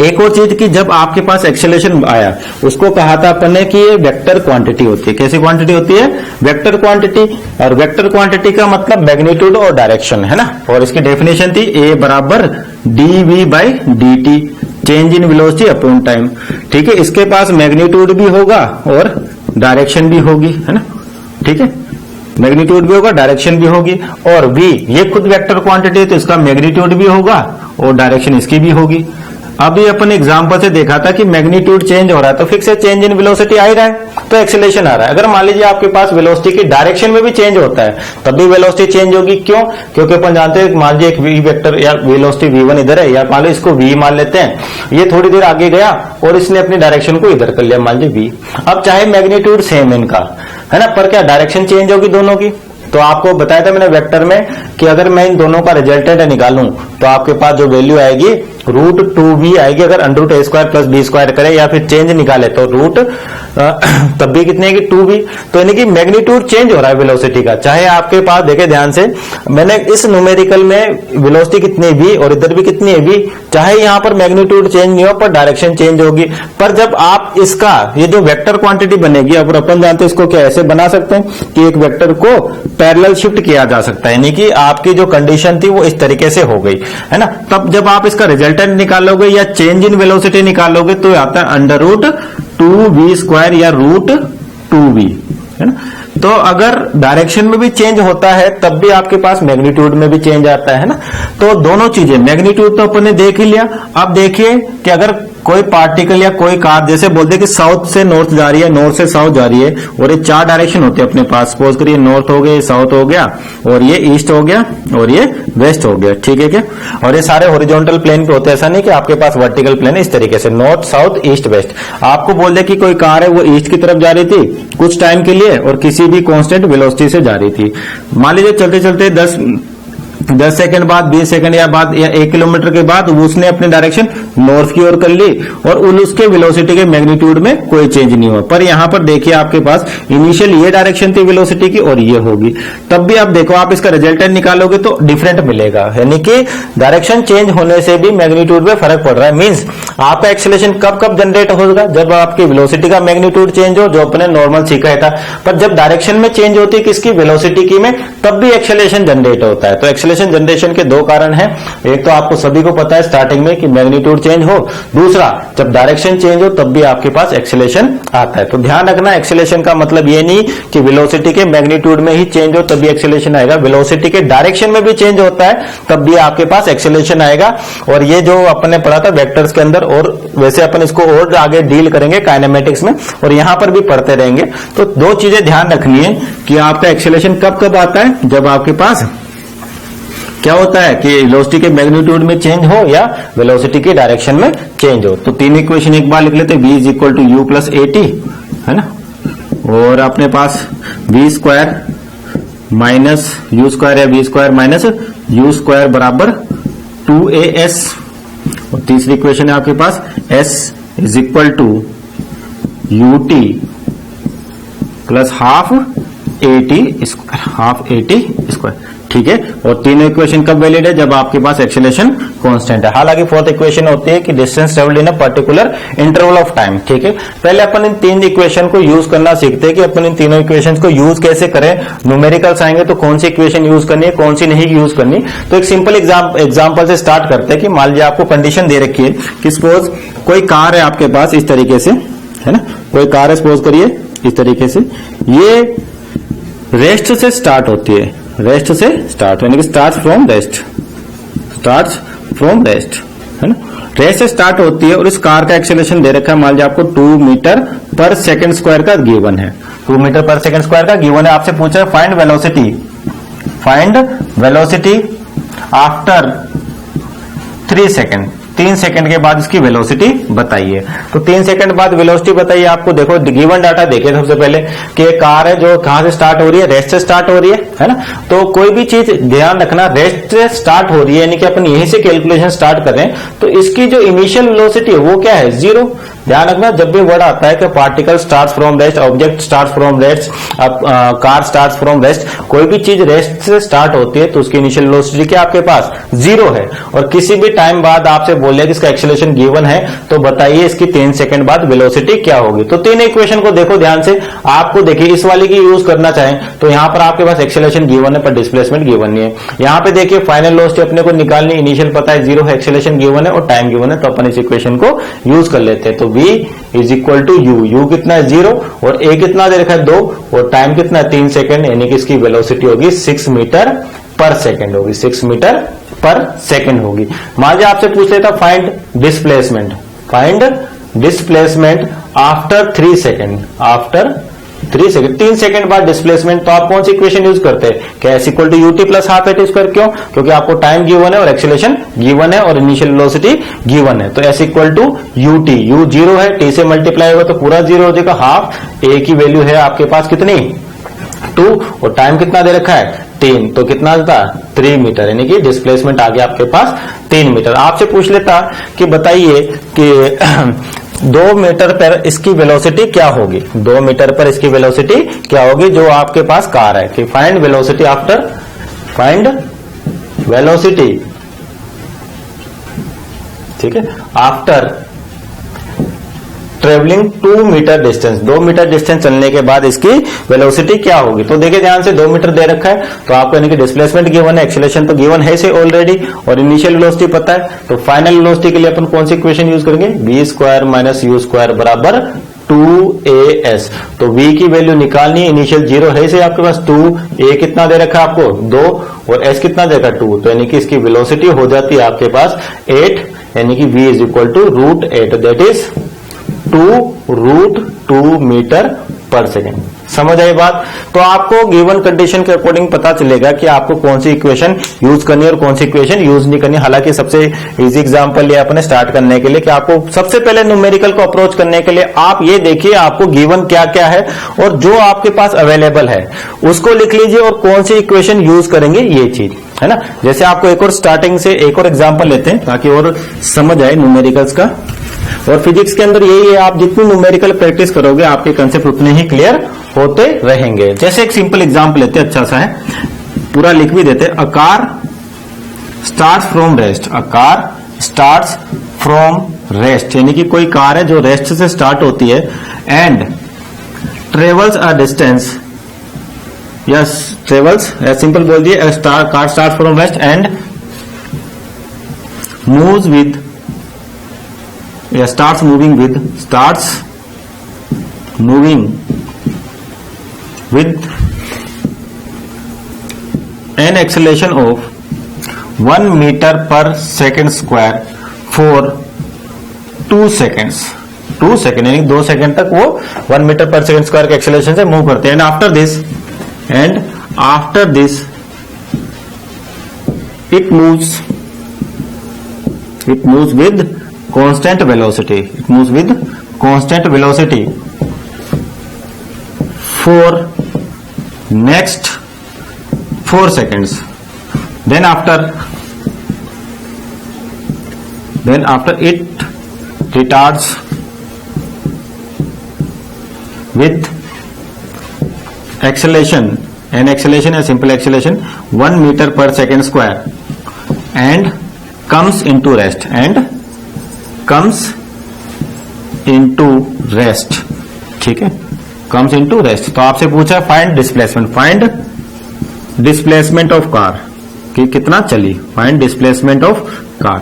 एक और चीज की, जब आपके पास एक्सेलरेशन आया उसको कहा था अपन ने कि ये वेक्टर क्वांटिटी होती है। कैसी क्वांटिटी होती है? Vector quantity. और वेक्टर क्वांटिटी का मतलब मैग्नीट्यूड और डायरेक्शन है ना। और इसकी डेफिनेशन थी a बराबर dv by dt, change in velocity upon time, ठीक है। इसके पास मैग्नीट्यूड भी होगा और डायरेक्शन भी होगी, है ना, ठीक है। मैग्नीट्यूड भी होगा, डायरेक्शन भी होगी। और v ये खुद वेक्टर क्वांटिटी है तो इसका मैग्नीट्यूड भी होगा और डायरेक्शन इसकी भी होगी। अभी अपन एग्जांपल से देखा था कि मैग्नीट्यूड चेंज हो रहा है तो फिक्स है, चेंज इन वेलोसिटी आ ही रहा है तो एक्सेलरेशन आ रहा है। अगर मान लीजिए आपके पास वेलोसिटी की डायरेक्शन में भी चेंज होता है तब भी वेलोसिटी चेंज होगी। क्यों? क्योंकि अपन जानते हैं, मान लीजिए एक v वेक्टर या वेलोसिटी v1 इधर है, या मान लो इसको v मान लेते हैं, ये थोड़ी देर आगे गया और इसने अपनी डायरेक्शन को इधर कर लिया, मान लीजिए v। अब चाहे मैग्नीट्यूड सेम इनका है ना, पर क्या डायरेक्शन चेंज होगी दोनों की। तो आपको बताया था मैंने वेक्टर में कि अगर मैं इन दोनों का रिजल्टेंट निकालूं तो आपके पास जो वैल्यू आएगी √2v आएगी। अगर under root a square plus b square करे या फिर चेंज निकाले तो रूट तब भी कितनी आएगी? 2v। तो यानी कि मैग्नीट्यूड चेंज हो रहा है वेलोसिटी का। चाहे आपके पास देखे ध्यान से, मैंने इस न्यूमेरिकल में वेलोसिटी कितनी है v और इधर भी कितनी है v, चाहे यहां पर मैग्नीट्यूड चेंज नहीं हो पर डायरेक्शन चेंज होगी। पर जब आप इसका ये जो वेक्टर क्वांटिटी बनेगी, अब अपन जानते हैं इसको क्या ऐसे बना सकते हैं कि एक वेक्टर को पैरेलल शिफ्ट किया जा सकता है, यानी कि आपकी जो कंडीशन थी वो इस तरीके से हो गई है ना। तब जब आप इसका रिजल्टेंट निकालोगे या चेंज इन वेलोसिटी निकालोगे तो आता है अंडर रूट 2v स्क्वायर या √2v, है ना। तो अगर डायरेक्शन में भी चेंज होता है तब भी आपके पास मैग्नीट्यूड में भी चेंज आता है ना। तो दोनों चीजें, मैग्नीट्यूड तो अपन ने देख ही लिया। अब देखिए कि अगर कोई पार्टिकल या कोई कार जैसे बोलते हैं कि साउथ से नॉर्थ जा रही है, नॉर्थ से साउथ जा रही है, और ये 4 डायरेक्शन होते हैं अपने पास। सपोज करिए नॉर्थ हो गया, साउथ हो गया, और ये ईस्ट हो गया, और ये वेस्ट हो गया, ठीक है क्या। और ये सारे हॉरिजॉन्टल प्लेन पे होते हैं, ऐसा नहीं कि आपके पास वर्टिकल प्लेन है। इस तरीके से नॉर्थ साउथ ईस्ट वेस्ट। आपको बोल दे कि कोई कार है वो ईस्ट की तरफ जा रही थी कुछ टाइम के लिए और किसी भी कांस्टेंट वेलोसिटी से जा रही थी। मान लीजिए चलते चलते 10 सेकंड बाद, 20 सेकंड या बाद या 1 किलोमीटर के बाद उसने अपनी डायरेक्शन नॉर्थ की ओर कर ली और उसके वेलोसिटी के मैग्नीट्यूड में कोई चेंज नहीं हुआ। पर यहां पर देखिए आपके पास इनिशियल ये डायरेक्शन थी वेलोसिटी की और ये होगी, तब भी आप देखो आप इसका रिजल्टेंट निकालोगे तो डिफरेंट मिलेगा। यानी कि डायरेक्शन चेंज होने से भी मैग्नीट्यूड में फर्क पड़ रहा है। मींस आपका एक्सेलरेशन कब जनरेट होगा? जब आपकी वेलोसिटी का मैग्नीट्यूड चेंज हो, जो अपने नॉर्मल सीखा था। पर जब डायरेक्शन में चेंज होती है किसकी? वेलोसिटी की में, तब भी एक्सेलरेशन जनरेट होता है। तो एक्सेलरेशन जनरेशन के 2 कारण हैं। एक तो आपको सभी को पता है स्टार्टिंग में कि मैग्नीट्यूड चेंज हो, दूसरा जब डायरेक्शन चेंज हो तब भी आपके पास एक्सेलरेशन आता है। तो ध्यान रखना, एक्सेलरेशन का मतलब ये नहीं कि वेलोसिटी के मैग्नीट्यूड में ही चेंज हो तभी एक्सेलरेशन आएगा। वेलोसिटी के डायरेक्शन में भी चेंज होता है तब भी आपके पास एक्सेलरेशन आएगा। और ये जो अपन ने पढ़ा था वेक्टर्स के अंदर, और वैसे अपन इसको और आगे डील करेंगे काइनेमेटिक्स में और यहां पर भी पढ़ते रहेंगे। तो 2 चीजें ध्यान रखनी है कि आपका एक्सेलरेशन कब आता है? जब आपके पास क्या होता है कि वेलोसिटी के मैग्नीट्यूड में चेंज हो या वेलोसिटी की डायरेक्शन में चेंज हो। तो 3 इक्वेशन एक बार लिख लेते हैं। v is equal to u plus at, है ना। और अपने पास v square minus u square या v square minus u square बराबर 2as। और तीसरी इक्वेशन है आपके पास s is equal to ut plus half at square, half at square. ठीक है। और तीनों इक्वेशन कब वैलिड है, जब आपके पास एक्सेलरेशन कांस्टेंट है। हालांकि फोर्थ इक्वेशन होती है कि distance travelled in a particular interval of time, ठीक है। पहले अपन इन तीन इक्वेशन को यूज करना सीखते हैं कि अपन इन तीनों इक्वेशन को यूज कैसे करें। न्यूमेरिकल्स आएंगे तो कौन सी इक्वेशन यूज करनी है, कौन सी नहीं यूज करनी। तो एक सिंपल एग्जाम्पल से स्टार्ट करते हैं कि मान लीजिए आपको कंडीशन दे रखी है कि सपोज कोई कार है आपके पास इस तरीके से, है ना, कोई कार है सपोज करिए इस तरीके से, ये रेस्ट से स्टार्ट होती है, रेस्ट से स्टार्ट यानी कि स्टार्ट फ्रॉम रेस्ट, है ना, रेस्ट से स्टार्ट होती है। और इस कार का एक्सेलरेशन दे रखा है, मान लीजिए आपको 2 मीटर पर सेकंड स्क्वायर का गिवन है, 2 मीटर पर सेकंड स्क्वायर का गिवन है। आपसे पूछा है find velocity after 3 second, 3 second के बाद इसकी वेलोसिटी बताइए। तो 3 सेकंड बाद वेलोसिटी बताइए आपको। देखो गिवन डाटा देखिए सबसे पहले कि एक कार है जो कहां से स्टार्ट हो रही है, रेस्ट से स्टार्ट हो रही है ना। तो कोई भी चीज ध्यान रखना, रेस्ट से स्टार्ट हो रही है यानी कि अपन यहीं से कैलकुलेशन स्टार्ट कर रहे हैं, तो इसकी जो इनिशियल वेलोसिटी है वो क्या है, 0। ध्यान रखना जब भी वर्ड आता है कि particle start from rest, object start from rest, car start from rest, कोई भी चीज रेस्ट से स्टार्ट होती है तो उसकी इनिशियल वेलोसिटी क्या आपके पास 0 है। और किसी भी टाइम बाद आपसे बोले कि इसका एक्सेलरेशन गिवन है तो बताइए इसकी 3 सेकंड बाद वेलोसिटी क्या होगी। तो तीन इक्वेशन को देखो ध्यान से, आपको देखिए इस वाले की यूज करना चाहें तो यहां पर आपके पास एक्सेलरेशन गिवन है पर डिस्प्लेसमेंट गिवन नहीं है। यहां पे देखिए फाइनल वेलोसिटी अपने को निकालनी, इनिशियल पता है 0 है, एक्सेलरेशन गिवन है और टाइम गिवन है, तो अपन इस इक्वेशन को यूज कर लेते हैं। तो v is equal to u कितना है 0 और a कितना दे रखा है 2 और टाइम कितना है 3 सेकंड, यानी कि इसकी वेलोसिटी होगी 6 मीटर पर सेकंड होगी, 6 मीटर पर सेकंड होगी। मान लीजिए आपसे पूछ लेता find displacement after 3 second, after 3 second बाद डिस्प्लेसमेंट, तो आप कौन सी इक्वेशन यूज करते हैं, क्या s equal to UT plus half at square, क्यों, क्योंकि आपको टाइम गिवन है और एक्सेलरेशन गिवन है और इनिशियल वेलोसिटी गिवन है। तो s equal to u t, u 0 है, टी से मल्टीप्लाई होगा तो पूरा 0 हो जाएगा, हाफ ए की वैल्यू है आपके पास कितनी 2 और टाइम कितना दे रखा है 3, तो कितना आता 3 मीटर, यानी कि डिस्प्लेसमेंट आ गया आपके पास 3 मीटर। आपसे पूछ लेता कि बताइए कि 2 मीटर पर इसकी वेलोसिटी क्या होगी, 2 मीटर पर इसकी वेलोसिटी क्या होगी जो आपके पास कार है, कि फाइंड वेलोसिटी ठीक है, after travelling 2 metre distance, 2 metre distance चलने के बाद इसकी वेलोसिटी क्या होगी। तो देखिए ध्यान से 2 मीटर दे रखा है तो आपको यानी कि डिस्प्लेसमेंट गिवन है, एक्सेलरेशन तो गिवन है से ऑलरेडी और इनिशियल वेलोसिटी पता है। तो फाइनल वेलोसिटी के लिए अपन कौन सी इक्वेशन यूज करेंगे, v square minus u square बराबर 2as। तो v की वैल्यू निकालनी है, इनिशियल 0 है से आपके पास 2, a कितना दे रखा है आपको 2 और s कितना दे रखा 2, तो यानी कि इसकी वेलोसिटी हो जाती है आपके पास 8, यानी कि v is equal to √8, that is 2√2 metre per second. समझ आई बात। तो आपको गिवन कंडीशन के अकॉर्डिंग पता चलेगा कि आपको कौन सी इक्वेशन यूज करनी है और कौन सी इक्वेशन यूज नहीं करनी। हालांकि सबसे इजी एग्जांपल लिया अपने स्टार्ट करने के लिए कि आपको सबसे पहले न्यूमेरिकल को अप्रोच करने के लिए आप ये देखिए आपको गिवन क्या क्या है और जो आपके पास अवेलेबल है उसको लिख लीजिए और कौन सी इक्वेशन यूज करेंगे ये चीज है ना। जैसे आपको एक और स्टार्टिंग से एक और एग्जाम्पल लेते हैं ताकि और समझ आए न्यूमेरिकल्स का। और फिजिक्स के अंदर यही है, आप जितनी न्यूमेरिकल प्रैक्टिस करोगे आपके कंसेप्ट उतने ही क्लियर होते रहेंगे। जैसे एक सिंपल एग्जाम्पल लेते हैं, अच्छा सा है, पूरा लिख भी देते हैं। A car starts from rest, a car starts from rest, यानी कि कोई कार है जो रेस्ट से स्टार्ट होती है and travels a distance, yes travels, simple बोल दिए, car start from rest and moves with, starts moving with an acceleration of 1 meter per second square for 2 seconds, 2 second यानी 2 सेकेंड तक वो 1 मीटर पर सेकेंड स्क्वायर के acceleration से move करते हैं। And after this it moves with constant velocity for next 4 seconds, then after it retards with acceleration an acceleration या simple acceleration 1 metre per second square and comes into rest, ठीक है, comes into rest. तो आपसे पूछा find displacement of car कि कितना चली, find displacement of car,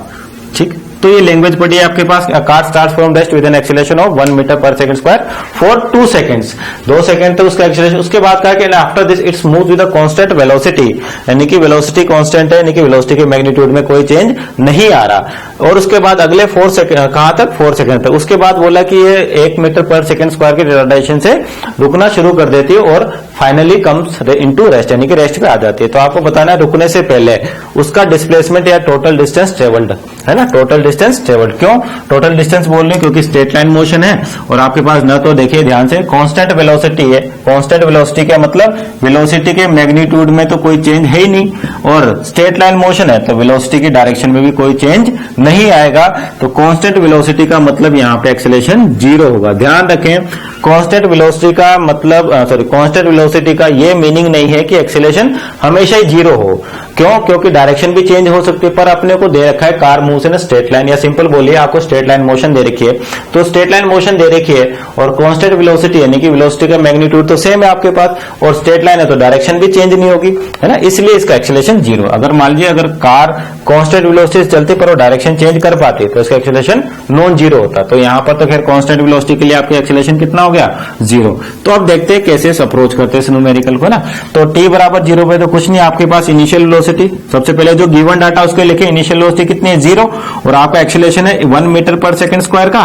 ठीक। तो ये लैंग्वेज पड़ी है आपके पास, car start from rest with an acceleration of 1 metre per second square for 2 seconds, 2 second तक उसका एक्सेलरेशन। उसके बाद कहा कि after this it's move with a constant velocity, यानी कि वेलोसिटी कांस्टेंट है, यानी कि वेलोसिटी के मैग्नीट्यूड में कोई चेंज नहीं आ रहा। और उसके बाद अगले 4 सेकंड, कहां तक, 4 सेकंड तक। उसके बाद बोला कि ये 1 मीटर पर सेकंड स्क्वायर के रिटार्डेशन से रुकना शुरू कर देती है और फाइनली कम्स इनटू रेस्ट, यानी कि रेस्ट पे आ जाती है। तो आपको बताना है रुकने से पहले उसका डिस्प्लेसमेंट या टोटल डिस्टेंस ट्रेवल्ड, है ना, टोटल डिस्टेंस ट्रेवल्ड। क्यों टोटल डिस्टेंस बोल रहे हैं, क्योंकि स्ट्रेट लाइन मोशन है और आपके पास न तो देखिए ध्यान से कांस्टेंट वेलोसिटी है। कांस्टेंट वेलोसिटी का मतलब वेलोसिटी के मैग्नीट्यूड में तो कोई चेंज है ही नहीं, और स्ट्रेट लाइन मोशन है तो वेलोसिटी की डायरेक्शन में भी कोई चेंज नहीं आएगा। तो कांस्टेंट वेलोसिटी का मतलब यहाँ पे एक्सेलरेशन 0 होगा। ध्यान रखें कांस्टेंट वेलोसिटी का मतलब कांस्टेंट वेलोसिटी का ये मीनिंग नहीं है कि एक्सेलरेशन हमेशा ही 0 हो। क्यों, क्योंकि डायरेक्शन भी चेंज हो सकती है। पर अपने को दे रखा है car moves in straight line, या सिंपल बोलिए आपको स्ट्रेट लाइन मोशन दे रखी है, तो स्ट्रेट लाइन मोशन दे रखी है और कांस्टेंट वेलोसिटी यानी कि वेलोसिटी का मैग्नीट्यूड तो सेम है आपके पास, और स्ट्रेट लाइन है तो डायरेक्शन भी चेंज नहीं होगी, है ना, इसलिए इसका एक्सेलरेशन 0। अगर मान लीजिए अगर कार कांस्टेंट वेलोसिटी से चलती पर वो डायरेक्शन चेंज कर पाती तो इसका एक्सेलरेशन नॉन 0 होता। तो यहाँ पर तो खैर कांस्टेंट वेलोसिटी के लिए आपका एक्सेलरेशन कितना हो गया, 0। तो अब देखते हैं कैसे अप्रोच करते हैं इस न्यूमेरिकल को ना। तो t बराबर 0 पे तो कुछ नहीं, आपके पास इनिशियल वेलोसिटी सबसे पहले जो गिवन डाटा उसके लिखे, इनिशियल वेलोसिटी कितनी है 0, और आपका एक्सेलरेशन है 1 मीटर पर सेकंड स्क्वायर का,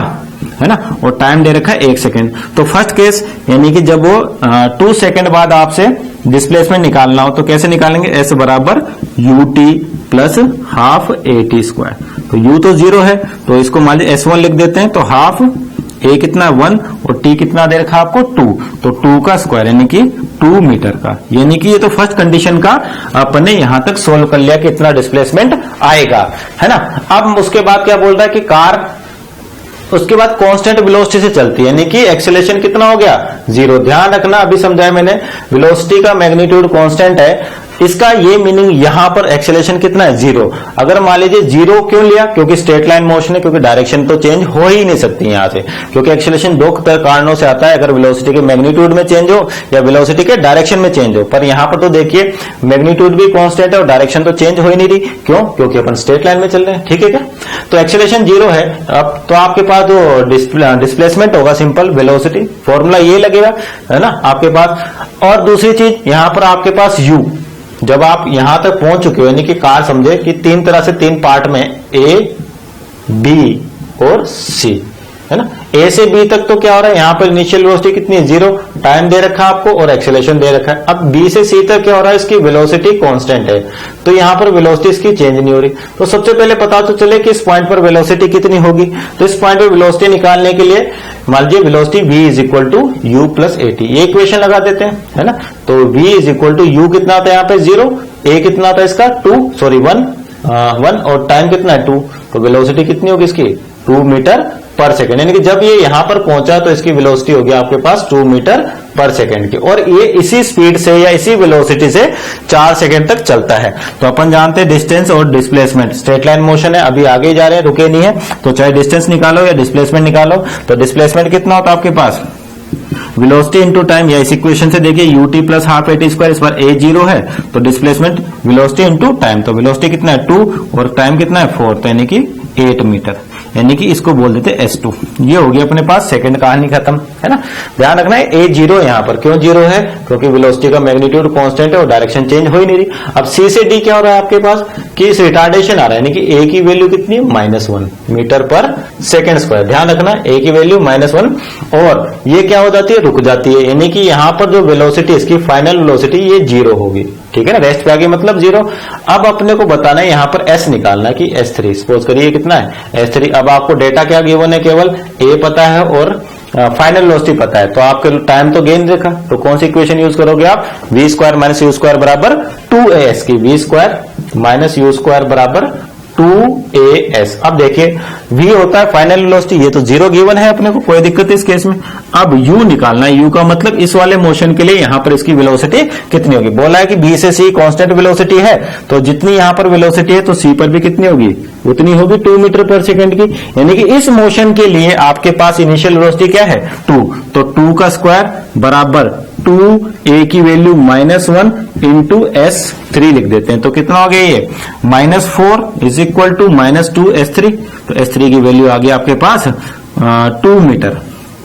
है ना, और टाइम दे रखा है 1 सेकंड। तो फर्स्ट केस यानी कि जब वो 2 सेकंड बाद आपसे डिस्प्लेसमेंट निकालना हो तो कैसे निकालेंगे, s बराबर ut plus half at square. तो u तो 0 है तो इसको मान लीजिए s1 लिख देते हैं, तो हाफ a कितना 1 और t कितना दे रखा आपको 2, तो 2 का स्क्वायर यानी कि 2 मीटर का। यानी कि ये तो फर्स्ट कंडीशन का अपन ने यहां तक सोल्व कर लिया कि इतना डिस्प्लेसमेंट आएगा, है ना। अब उसके बाद क्या बोल रहा है कि कार उसके बाद कांस्टेंट वेलोसिटी से चलती है, यानी कि एक्सेलरेशन कितना हो गया 0। ध्यान रखना अभी समझाया मैंने, वेलोसिटी का मैग्नीट्यूड कांस्टेंट है, इसका ये मीनिंग यहां पर एक्सेलरेशन कितना है 0। अगर मान लीजिए 0 क्यों लिया, क्योंकि स्ट्रेट लाइन मोशन है, क्योंकि डायरेक्शन तो चेंज हो ही नहीं सकती यहां से, क्योंकि एक्सेलरेशन 2 कारणों से आता है, अगर वेलोसिटी के मैग्नीट्यूड में चेंज हो या वेलोसिटी के डायरेक्शन में चेंज हो। पर यहां पर तो देखिए मैग्नीट्यूड भी कांस्टेंट है और डायरेक्शन तो चेंज हो ही नहीं रही, क्यों, क्योंकि अपन स्ट्रेट लाइन में चल रहे हैं, ठीक है क्या। तो एक्सेलरेशन 0 है। अब तो आपके पास जो डिस्प्लेसमेंट होगा सिंपल वेलोसिटी, फॉर्मूला ये लगेगा, है ना आपके पास। और दूसरी चीज यहां पर आपके पास u, जब आप यहां तक पहुंच चुके हो, यानी कि कार समझे कि 3 तरह से 3 पार्ट में A, B और C, है ना। A से B तक तो क्या हो रहा है, यहां पर इनिशियल वेलोसिटी कितनी है 0, टाइम दे रखा है आपको और एक्सेलरेशन दे रखा है। अब B से C तक क्या हो रहा है, इसकी वेलोसिटी कांस्टेंट है, तो यहां पर वेलोसिटी इसकी चेंज नहीं हो रही। तो सबसे पहले पता तो चले कि इस पॉइंट पर वेलोसिटी कितनी होगी। तो इस पॉइंट पर वेलोसिटी निकालने के लिए मान लीजिए velocity v is equal to u plus at, ये इक्वेशन लगा देते हैं, है ना। तो v is equal to u कितना था यहाँ पे 0, a कितना था इसका 1 और टाइम कितना है 2, तो वेलोसिटी कितनी होगी इसकी 2 मीटर पर सेकेंड। यानी कि जब ये यहां पर पहुंचा तो इसकी वेलोसिटी होगी आपके पास 2 मीटर पर सेकेंड की, और ये इसी स्पीड से या इसी वेलोसिटी से 4 सेकेंड तक चलता है। तो अपन जानते हैं डिस्टेंस और डिस्प्लेसमेंट, स्ट्रेट लाइन मोशन है, अभी आगे जा रहे हैं, रुके नहीं है, तो चाहे डिस्टेंस निकालो या डिस्प्लेसमेंट निकालो। तो डिस्प्लेसमेंट कितना होता है आपके पास, वेलोसिटी इंटू टाइम, या इस इक्वेशन से देखिए ut plus half at square, इस बार a 0 है तो डिस्प्लेसमेंट वेलोसिटी इंटू टाइम, तो वेलोसिटी कितना है 2 और टाइम कितना है 4, तो यानी कि 8 मीटर, यानी कि इसको बोल देते S2। ये हो गया अपने पास सेकंड कहानी खत्म, है ना। ध्यान रखना है a 0 यहाँ पर क्यों 0 है, क्योंकि वेलोसिटी का मैग्नीट्यूड कांस्टेंट है और डायरेक्शन चेंज हो ही नहीं रही। अब C से D क्या हो रहा है आपके पास कि इस रिटार्डेशन आ रहा है, यानी कि a की वैल्यू कितनी है -1 मीटर पर सेकेंड स्क्वायर। ध्यान रखना a की वैल्यू -1, और ये क्या हो जाती है, रुक जाती है, यानी कि यहाँ पर जो वेलोसिटी इसकी फाइनल वेलोसिटी ये 0 होगी, ठीक है ना, रेस्ट पे आ गई मतलब 0। अब अपने को बताना है यहाँ पर S निकालना है कि S3, सपोज करिए कितना है S3। अब आपको डेटा क्या गिवन है, केवल A पता है और फाइनल वेलोसिटी पता है, तो आपके टाइम तो गेन देखा, तो कौन सी इक्वेशन यूज करोगे आप, v square minus u square बराबर 2as की, v square minus u square बराबर 2as। अब देखिए v होता है फाइनल वेलोसिटी, ये तो 0 गिवन है अपने को, कोई दिक्कत है इस केस में। अब u निकालना है, u का मतलब इस वाले मोशन के लिए यहां पर इसकी वेलोसिटी कितनी होगी। बोला है कि b से c कांस्टेंट वेलोसिटी है, तो जितनी यहां पर वेलोसिटी है तो c पर भी कितनी होगी, उतनी होगी 2 मीटर पर सेकंड की। यानी कि इस मोशन के लिए आपके पास इनिशियल वेलोसिटी क्या है 2, तो 2 का स्क्वायर बराबर 2a की वैल्यू -1 इंटू s3 लिख देते हैं, तो कितना हो गया ये -4 इज इक्वल टू -2 s3, तो s3 की वैल्यू आ गई आपके पास 2 मीटर।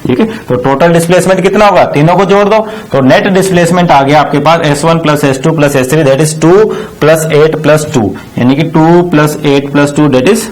ठीक है, तो टोटल डिस्प्लेसमेंट कितना होगा, तीनों को जोड़ दो तो नेट डिस्प्लेसमेंट आ गया आपके पास s1 plus s2 plus s3 that is 2 plus 8 plus 2, यानी कि 2 प्लस 8 प्लस 2 दैट इज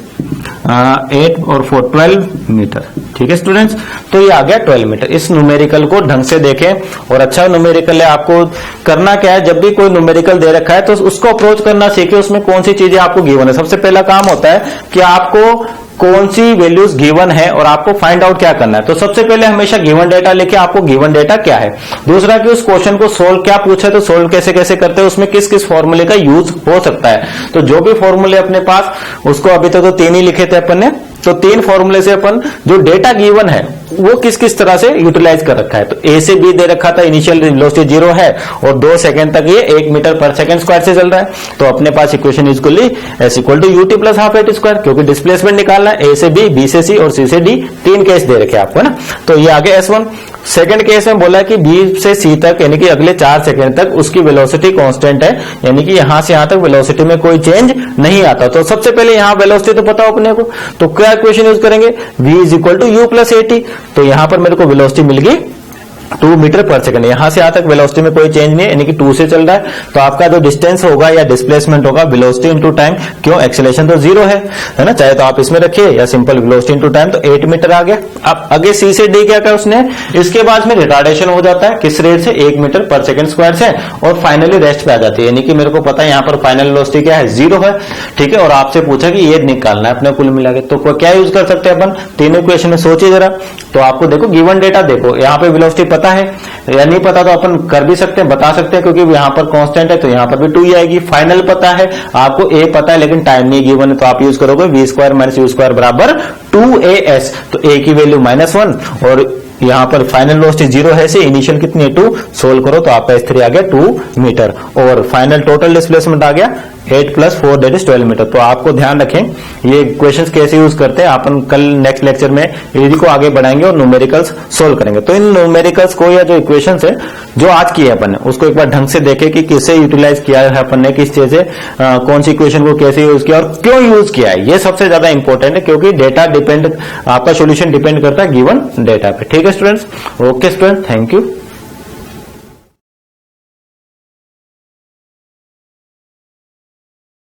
8 और 4 12 मीटर। ठीक है स्टूडेंट्स, तो ये आ गया 12 मीटर। इस न्यूमेरिकल को ढंग से देखें और अच्छा न्यूमेरिकल है। आपको करना क्या है, जब भी कोई न्यूमेरिकल दे रखा है तो उसको अप्रोच करना सीखे, उसमें कौन सी चीजें आपको गिवन है। सबसे पहला काम होता है कि आपको कौन सी वैल्यूज गिवन है और आपको फाइंड आउट क्या करना है। तो सबसे पहले हमेशा गिवन डेटा लेके आपको गिवन डेटा क्या है, दूसरा कि उस क्वेश्चन को सोल्व क्या पूछा है तो सोल्व कैसे कैसे करते हैं, उसमें किस किस फॉर्मूले का यूज हो सकता है। तो जो भी फॉर्मूले अपने पास, उसको अभी तक तो 3 ही लिखे थे अपन ने, तो 3 फॉर्मूले से अपन जो डेटा गिवन है वो किस किस तरह से यूटिलाइज कर रखा है। तो ए से बी दे रखा था, इनिशियल वेलोसिटी 0 है और 2 सेकंड तक ये 1 मीटर पर सेकंड स्क्वायर से चल रहा है, तो अपने पास equation equally S equal to UT plus half at square, क्योंकि डिस्प्लेसमेंट निकालना है। ए से बी, बी से सी और सी से डी, 3 केस दे रखे आपको ना, तो ये आगे S1। सेकंड केस में बोला है कि बी से सी तक यानी कि अगले 4 सेकंड तक उसकी वेलोसिटी कांस्टेंट है, यानी कि यहां से यहां तक वेलोसिटी में कोई चेंज नहीं आता। तो सबसे पहले यहां वेलोसिटी तो पता हो अपने को, तो क्या इक्वेशन यूज करेंगे, v is equal to u plus 80, तो यहां पर मेरे को वेलोसिटी मिल गई 2 मीटर पर सेकंड। यहां से यहां तक वेलोसिटी में कोई चेंज नहीं है, यानी कि 2 से चल रहा है, तो आपका जो डिस्टेंस होगा या डिस्प्लेसमेंट होगा वेलोसिटी इनटू टाइम, क्यों एक्सेलरेशन तो 0 है ना, चाहे तो आप इसमें रखिए या सिंपल वेलोसिटी इनटू टाइम, तो 8 मीटर आ गया। अब आगे सी से डी क्या कहा उसने, इसके बाद में रिटार्डेशन हो जाता है किस रेट से, 1 मीटर पर सेकंड स्क्वायर से, और फाइनली रेस्ट पे आ जाती है। यानी कि मेरे को पता है यहां पर फाइनल वेलोसिटी क्या है 0 है। ठीक है, और आपसे पूछा कि ये निकालना है अपने कुल मिला के, तो क्या यूज कर सकते हैं अपन, तीनों इक्वेशन में सोचिए जरा। तो आपको देखो गिवन डेटा देखो, यहाँ पे वेलोसिटी पता है या नहीं पता तो अपन कर भी सकते हैं, बता सकते हैं, क्योंकि यहाँ पर कांस्टेंट है तो यहाँ पर भी 2 ही आएगी। फाइनल पता है आपको, ए पता है लेकिन टाइम नहीं गिवन है, तो आप यूज करोगे v square minus u square बराबर 2as, तो a की वैल्यू -1 और यहाँ पर फाइनल वेलोसिटी 0 है से इनिशियल कितनी है 2, सोल्व करो तो आपका S3 आ गया 2 मीटर और फाइनल टोटल डिस्प्लेसमेंट आ गया 8 प्लस 4 दैट इज 12 मीटर। तो आपको ध्यान रखें ये क्वेश्चंस कैसे यूज करते हैं, अपन कल नेक्स्ट लेक्चर में इसी को आगे बढ़ाएंगे और न्यूमेरिकल्स सोल्व करेंगे। तो इन न्यूमेरिकल्स को या जो इक्वेशंस है जो आज किए अपन ने उसको एक बार ढंग से देखें कि किससे यूटिलाइज किया है अपन ने, किस चीज से कौन सी इक्वेशन को कैसे यूज किया और क्यों यूज किया है, ये सबसे ज्यादा इंपॉर्टेंट है, क्योंकि डेटा डिपेंड, आपका सोल्यूशन डिपेंड करता है गिवन डेटा पे। ठीक है students, okay student, thank you.